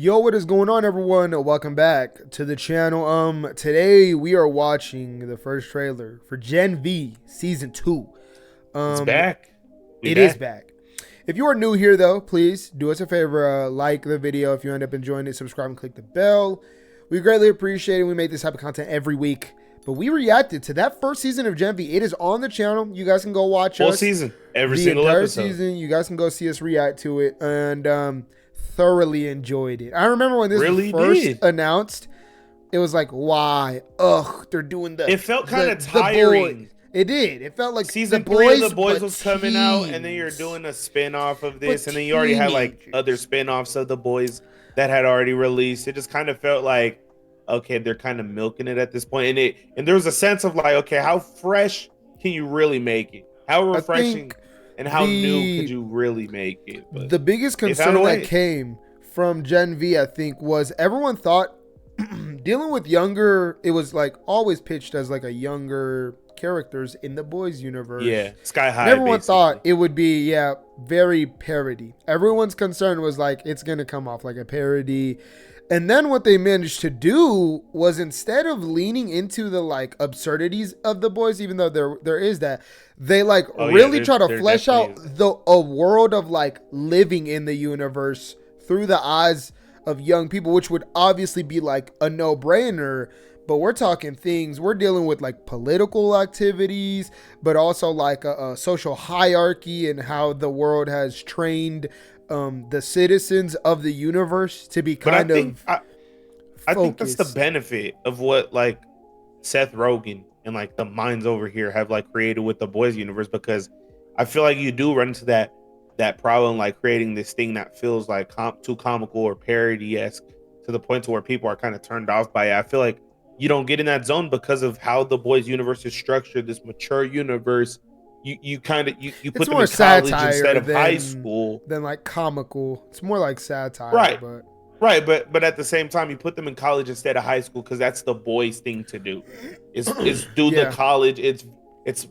Yo, what is going on, everyone? Welcome back to the channel. Today we are watching the first trailer for Gen V Season 2. It's back. It is back. If you are new here, though, please do us a favor. Like the video. If you end up enjoying it, subscribe and click the bell. We greatly appreciate it. We make this type of content every week. But we reacted to that first season of Gen V. It is on the channel. You guys can go watch Full us. season. Every the single entire episode. season. You guys can go see us react to it. And thoroughly enjoyed it. I remember when this was first announced, it was like, why? Ugh, they're doing that. It felt kind of tiring. It did. It felt like season 3 of The Boys was coming out, and then you're doing a spin-off of this, and then you already had like other spin-offs of The Boys that had already released. It just kind of felt like, okay, they're kind of milking it at this point. And there was a sense of like, okay, how fresh can you really make it? How refreshing and how new could you really make it? But the biggest concern that came from Gen V, I think, was everyone thought dealing with younger, it was like always pitched as like a younger characters in the Boys universe. Yeah, Sky High. And everyone thought it would be, very parody. Everyone's concern was like, it's going to come off like a parody. And then what they managed to do was, instead of leaning into the like absurdities of the Boys, even though there is that, they like really try to flesh out a world of like living in the universe through the eyes of young people, which would obviously be like a no-brainer. But we're talking things, we're dealing with like political activities, but also like a social hierarchy and how the world has trained the citizens of the universe to be I think that's the benefit of what like Seth Rogen and like the minds over here have like created with the Boys universe, because I feel like you do run into that problem, like creating this thing that feels like too comical or parody-esque to the point to where people are kind of turned off by it. I feel like you don't get in that zone because of how the Boys universe is structured, this mature universe. You put them in college instead of high school, than like comical. It's more like satire, right? But at the same time, you put them in college instead of high school because that's the boys' thing to do. Is do the college. It's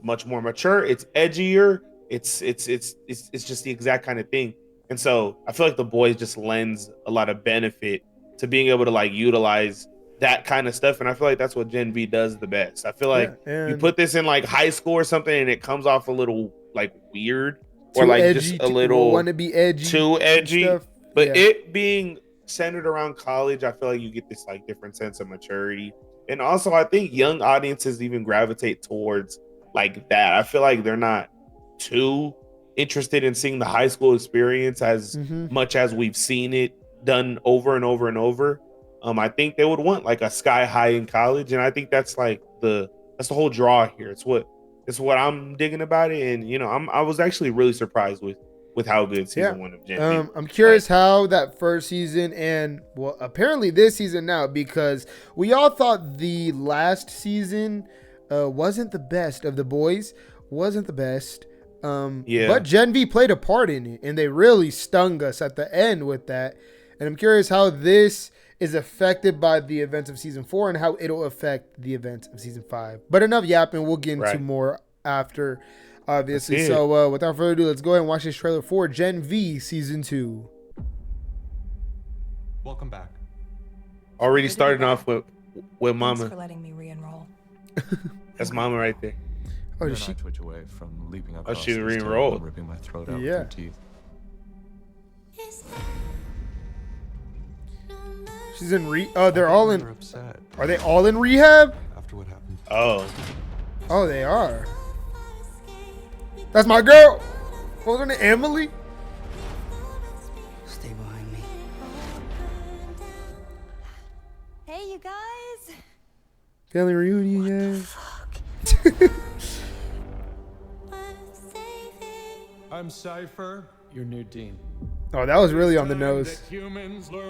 much more mature. It's edgier. It's just the exact kind of thing. And so I feel like the Boys just lends a lot of benefit to being able to like utilize that kind of stuff. And I feel like that's what Gen V does the best. I feel like you put this in like high school or something and it comes off a little like weird or like edgy, just a little want to be edgy, too edgy. But it being centered around college, I feel like you get this like different sense of maturity. And also I think young audiences even gravitate towards like that. I feel like they're not too interested in seeing the high school experience as much as we've seen it done over and over and over. I think they would want like a Sky High in college, and I think that's like that's the whole draw here. It's what I'm digging about it, and you know, I was actually really surprised with how good season 1 of Gen V. I'm curious how that first season, and well, apparently this season now, because we all thought the last season wasn't the best of the Boys, wasn't the best. But Gen V played a part in it, and they really stung us at the end with that. And I'm curious how this is affected by the events of season 4 and how it'll affect the events of season 5. But enough yapping, we'll get into more after, obviously. So without further ado, let's go ahead and watch this trailer for Gen V season 2. Welcome back. Already starting off with Mama. Thanks for letting me re-enroll. That's Mama right there. Oh, did she twitch away from leaping up? Oh, she re-enrolled. Ripping my throat out with her teeth. She's in they're all in. Upset. Are they all in rehab? After what happened. Oh, they are. That's my girl. What was her name? Emily. Stay behind me. Hey, you guys. Family reunion, guys. I'm Cypher, your new dean. Oh, that was really on the nose.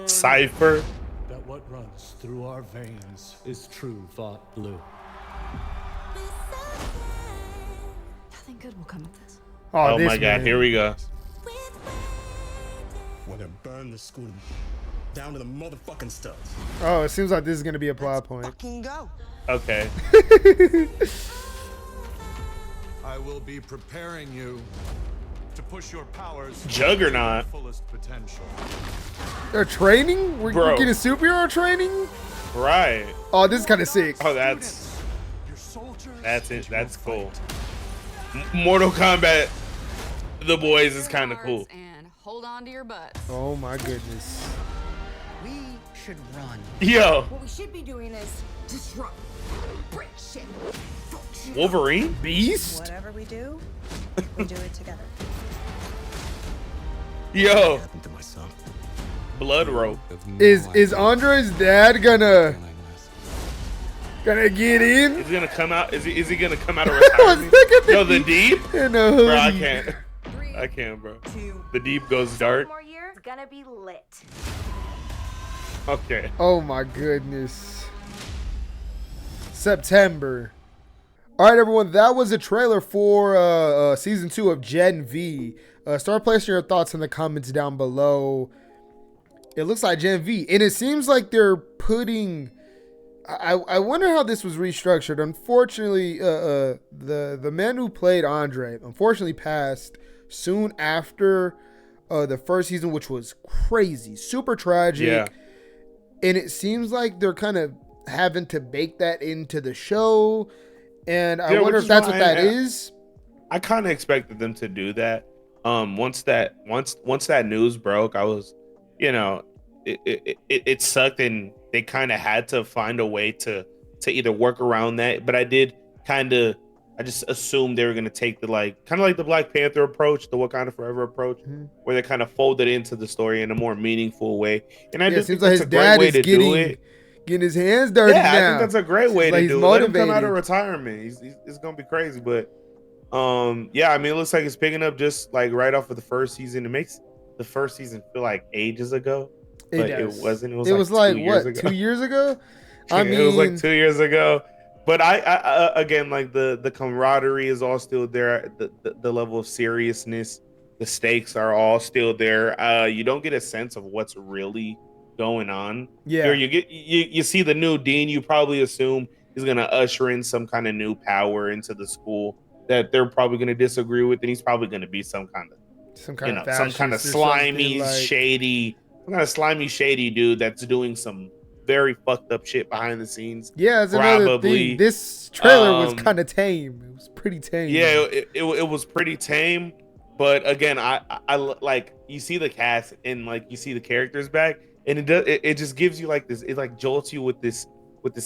Cypher. That what runs through our veins is true thought blue. Nothing good will come of this. Oh my God, here we go. We're gonna burn the school down to the motherfucking studs. Oh, it seems like this is gonna be a plot point. Fucking go. Okay. I will be preparing you to push your powers Juggernaut. to fullest potential. They're training? We're Bro. getting superhero training? Right. Oh, this is kind of sick. Oh, that's it. That's cool. Mortal Kombat, The Boys is kind of cool. And hold on to your butts. Oh my goodness. We should run. Yo, What we should be doing is disrupt, break shit, fuck shit. Wolverine? Beast? Whatever we do it together. Yo, happened to my son? Blood Rope. Is Andre's dad gonna get in? Is he gonna come out? Is he gonna come out of retirement? Look at Yo, the deep? in a Bro, I hoodie. can't. I can't, bro. The deep goes dark. More year, it's gonna be lit. Okay. Oh my goodness. September. All right, everyone. That was a trailer for season 2 of Gen V. Start placing your thoughts in the comments down below. It looks like Gen V, and it seems like they're putting. I wonder how this was restructured. Unfortunately, the man who played Andre unfortunately passed soon after the first season, which was crazy, super tragic. Yeah. And it seems like they're kind of having to bake that into the show, and I wonder if that's what that is. I kind of expected them to do that. Once that news broke, I was, it sucked, and they kind of had to find a way to either work around that. But I just assumed they were gonna take the kind of like the Black Panther approach, the Wakanda Forever approach, where they kind of folded into the story in a more meaningful way. And I just think that's a great way to do it. Getting his hands dirty now. I think that's a great way to do it. Let him come out of retirement. It's gonna be crazy, but yeah, I mean, it looks like it's picking up just like right off of the first season. It makes the first season feel like ages ago, but it wasn't. It was like 2 years ago. 2 years ago? I mean, it was like 2 years ago. But I again, like the camaraderie is all still there. The level of seriousness, the stakes are all still there. You don't get a sense of what's really going on. Yeah, you see the new dean. You probably assume he's gonna usher in some kind of new power into the school that they're probably gonna disagree with, and he's probably gonna be some kind of slimy, shady dude that's doing some very fucked up shit behind the scenes. Yeah, that's another thing. This trailer was kind of tame. It was pretty tame. Yeah, it was pretty tame. But again, I like, you see the cast and like you see the characters back, and it just gives you like this. It like jolts you with this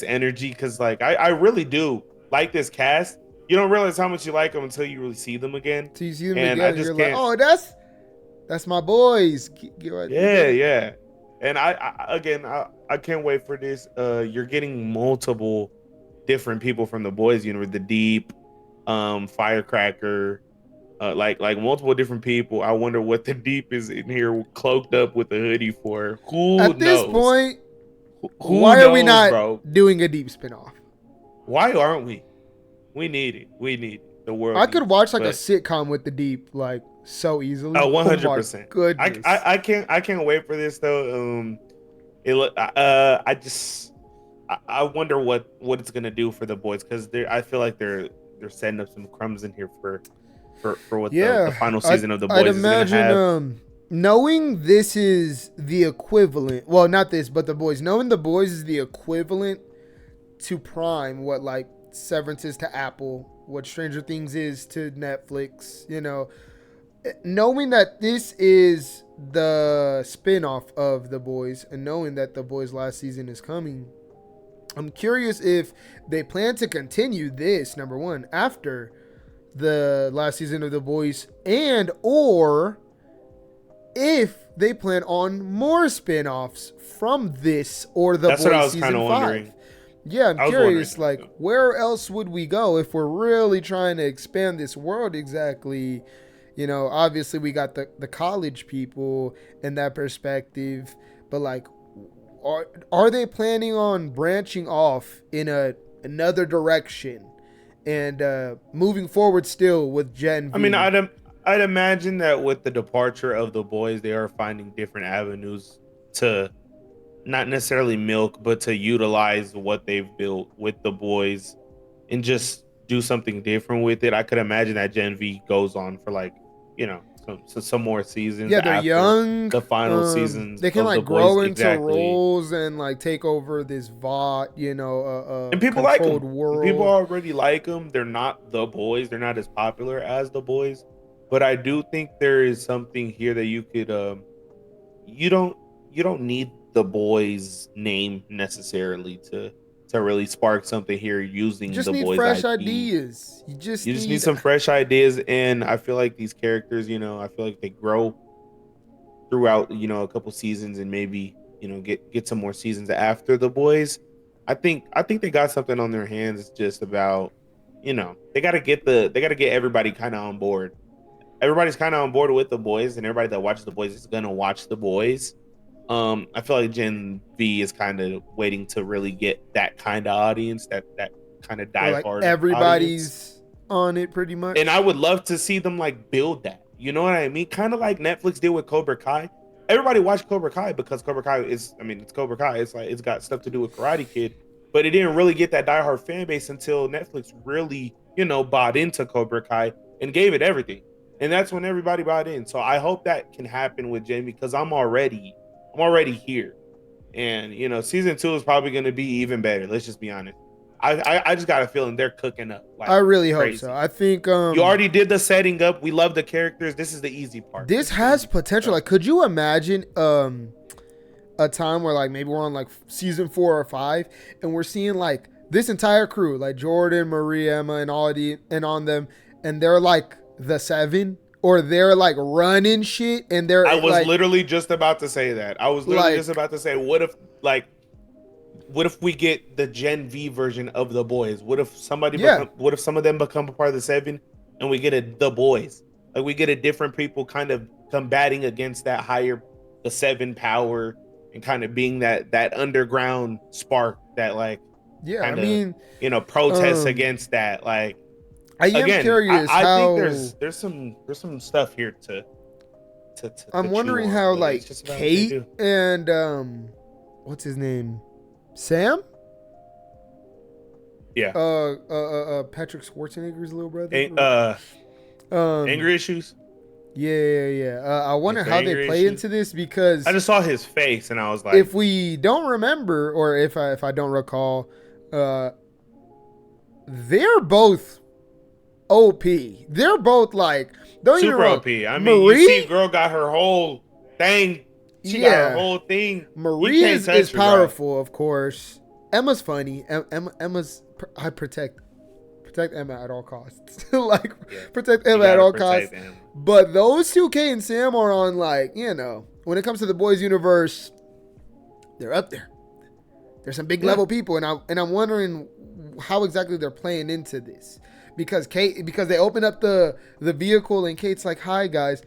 energy, because like I really do like this cast. You don't realize how much you like them until you really see them again. So you see them and again, you're like, oh, that's my boys. Yeah. And I can't wait for this. You're getting multiple different people from the boys universe, the Deep, Firecracker, like multiple different people. I wonder what the Deep is in here cloaked up with a hoodie for. Who knows? At this point, why are we not doing a Deep spinoff? Why aren't we? We need it. We need it. The world. I could watch like a sitcom with the Deep, like so easily. Oh, 100%. Good. I can't wait for this though. I wonder what it's gonna do for the boys, because I feel like they're setting up some crumbs in here for what the final season of the boys is gonna have. Knowing this is the equivalent, well, not this, but the boys. Knowing the boys is the equivalent to Prime, what like Severance is to Apple, what Stranger Things is to Netflix, knowing that this is the spin-off of The Boys, and knowing that The Boys last season is coming, I'm curious if they plan to continue this, number one, after the last season of The Boys, and or if they plan on more spin-offs from this or The Boys what I was season 5. Wondering. Yeah, I'm curious, like, where else would we go if we're really trying to expand this world exactly? Obviously we got the college people in that perspective, but like, are they planning on branching off in another direction and moving forward still with Gen V? I mean, I'd imagine that with the departure of the boys, they are finding different avenues to not necessarily milk, but to utilize what they've built with the boys and just do something different with it. I could imagine that Gen V goes on for like, some more seasons. Yeah, they're after young. The final seasons. They can of like The grow Boys. into roles and like take over this VOT, And people like controlled them. world. People already like them. They're not The Boys. They're not as popular as The Boys. But I do think there is something here that you could. You don't need The Boys name necessarily to really spark something here using You just The need Boys fresh IP. ideas. You just need some fresh ideas, and I feel like these characters, I feel like they grow throughout, a couple seasons, and maybe get some more seasons after The Boys. I think they got something on their hands. It's just about, they got to get everybody kind of on board. Everybody's kind of on board with The Boys, and everybody that watches The Boys is gonna watch The Boys. I feel like Gen V is kind of waiting to really get that kind of audience, that kind of diehard. Like everybody's audience on it pretty much. And I would love to see them like build that. You know what I mean? Kind of like Netflix did with Cobra Kai. Everybody watched Cobra Kai because Cobra Kai it's Cobra Kai. It's like it's got stuff to do with Karate Kid, but it didn't really get that diehard fan base until Netflix really, bought into Cobra Kai and gave it everything. And that's when everybody bought in. So I hope that can happen with Jamie, because I'm already here. And season 2 is probably going to be even better. Let's just be honest. I just got a feeling they're cooking up. Like, I really crazy. hope so. I think you already did the setting up. We love the characters. This is the easy part. This has potential. Like, could you imagine a time where like maybe we're on like season 4 or 5 and we're seeing like this entire crew, like Jordan, Marie, Emma, and all on them, and they're like the 7, or they're like running shit, and they're I was like, literally just about to say that. I was literally just about to say, what if we get the Gen V version of The Boys? What if some of them become a part of the 7 and we get The Boys? Like, we get a different people kind of combating against that the 7 power, and kind of being that underground spark that like, protests against that. Like, I am curious. I think there's some stuff here to I'm wondering how like Kate and what's his name, Sam? Yeah. Patrick Schwarzenegger's little brother. Angry Issues. Yeah. I wonder how they play into this, because I just saw his face and I was like, if we don't remember, or if I don't recall, they're both OP. They're both like super OP. I mean, Marie, you see, girl got her whole thing. She got her whole thing. Marie is powerful, of course. Emma's funny. Emma's I protect Emma at all costs. Protect Emma at all costs. But those two, Kate and Sam, are on like, when it comes to the Boys universe, they're up there. There's some big level people, and I'm wondering how exactly they're playing into this. Because they open up the vehicle and Kate's like, "Hi guys,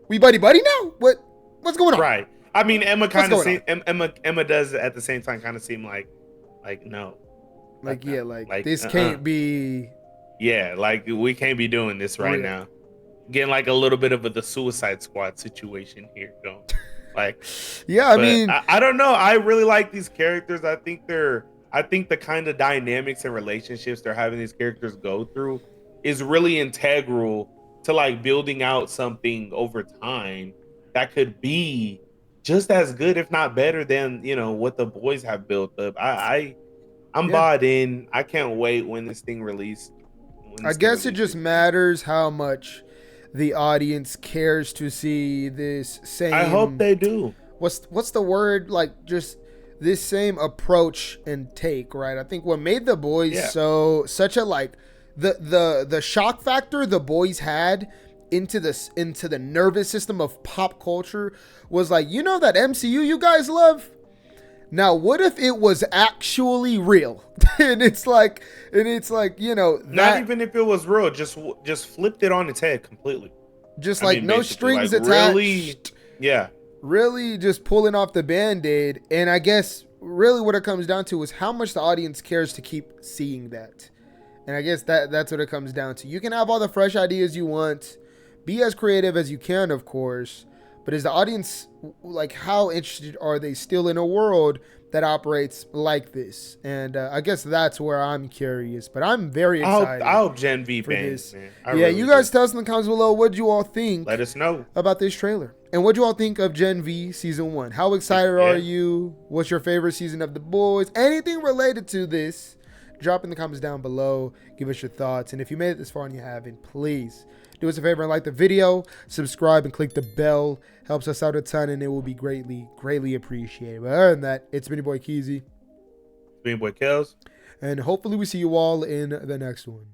we buddy now? What's going on?" Right. I mean, Emma kind of Emma does at the same time kind of seem like no, this can't be. Yeah, like we can't be doing this right now. Getting like a little bit of the Suicide Squad situation here going. Like, I mean, I don't know. I really like these characters. I think the kind of dynamics and relationships they're having these characters go through is really integral to like building out something over time that could be just as good, if not better, than what the Boys have built up. I'm bought in. I can't wait when this thing released. I guess it just matters how much the audience cares to see this same. I hope they do. What's the word? Like, just this same approach and take, right? I think what made the Boys such a like the shock factor the Boys had into the nervous system of pop culture was like, that MCU you guys love? Now, what if it was actually real? and it's like, not even if it was real, just flipped it on its head completely. Just no strings attached. Really, really just pulling off the Band-Aid. And I guess really what it comes down to is how much the audience cares to keep seeing that. And I guess that's what it comes down to. You can have all the fresh ideas you want, be as creative as you can, of course, but is the audience, like, how interested are they still in a world that operates like this? And I guess that's where I'm curious, but I'm very excited. I hope Gen V for bangs, this. man. Yeah, you guys tell us in the comments below, what you all think. Let us know about this trailer. And what you all think of Gen V season 1? How excited are you? What's your favorite season of The Boys? Anything related to this, drop in the comments down below. Give us your thoughts. And if you made it this far and you haven't, please do us a favor and like the video, subscribe, and click the bell. Helps us out a ton, and it will be greatly appreciated. But other than that, it's been your boy Keezy. It's been your boy Kels. And hopefully we see you all in the next one.